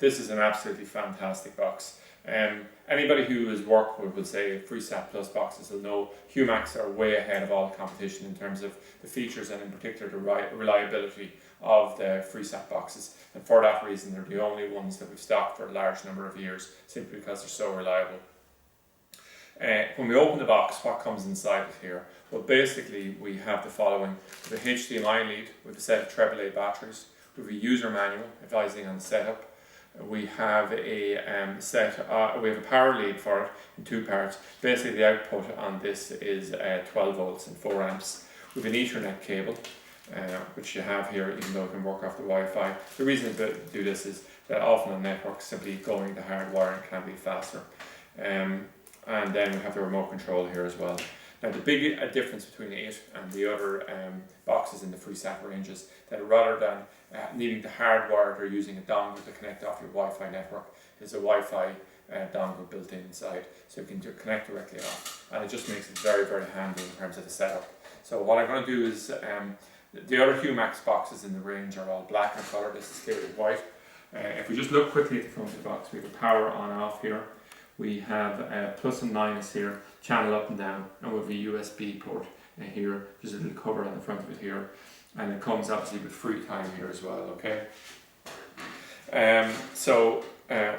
this is an absolutely fantastic box. Anybody who has worked with, would say, Freesat Plus boxes will know Humax are way ahead of all the competition in terms of the features and in particular the reliability of the Freesat boxes. And for that reason, they're the only ones that we've stocked for a large number of years, simply because they're so reliable. When we open the box, what comes inside it here? Well, basically we have the following: the HDMI lead with a set of AAA batteries, we have a user manual advising on the setup. We have a we have a power lead for it in 2 parts. Basically, the output on this is 12 volts and 4 amps. We have an Ethernet cable, which you have here, even though it can work off the Wi-Fi. The reason to do this is that often on networks, simply going the hard wiring can be faster. And then we have the remote control here as well. Now the big difference between it and the other boxes in the Freesat range is that rather than needing to hardwire it or using a dongle to connect off your Wi-Fi network, there's a Wi-Fi dongle built in inside, so you can connect directly off, and it just makes it very, very handy in terms of the setup. So what I'm going to do is, the other Humax boxes in the range are all black in colour, this is clearly white. If we just look quickly at the front of the box, we have a power on and off here. We have plus and minus here, channel up and down, and we have a USB port here. There's a little cover on the front of it here, and it comes obviously with free time here as well, okay?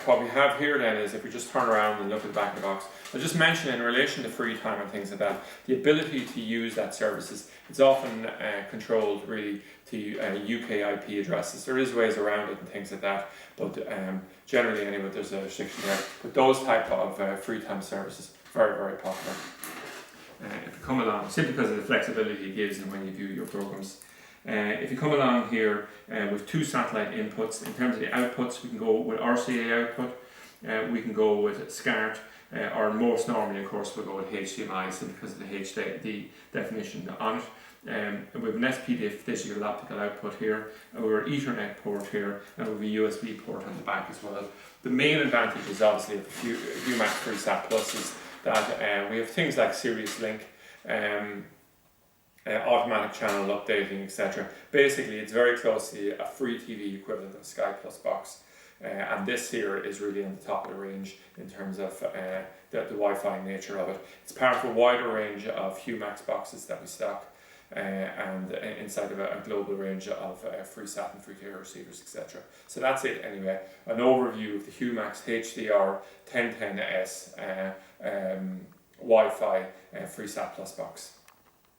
What we have here then is, if we just turn around and look at the back of the box, I'll just mention in relation to free time and things like that, the ability to use that services, it's often controlled really to UK IP addresses. There is ways around it and things like that, but generally anyway there's a restriction there. But those type of free time services, very, very popular. If you come along, simply because of the flexibility it gives and when you view your programs. If you come along here with 2 satellite inputs, in terms of the outputs, we can go with RCA output, we can go with SCART, or most normally of course we'll go with HDMI simply because of the definition on it. We have an SPD digital optical output here, and we have an Ethernet port here, and we have a USB port on the back as well. The main advantage is obviously of the Humax Freesat Plus is that we have things like Serious Link, automatic channel updating, etc. Basically, it's very closely a free TV equivalent of a Sky Plus box, and this here is really on the top of the range in terms of the Wi-Fi nature of it. It's part of a wider range of Humax boxes that we stock, and inside of a global range of Freesat and free-to-air receivers, etc. So that's it anyway, an overview of the Humax HDR 1010s Wi-Fi Freesat Plus box.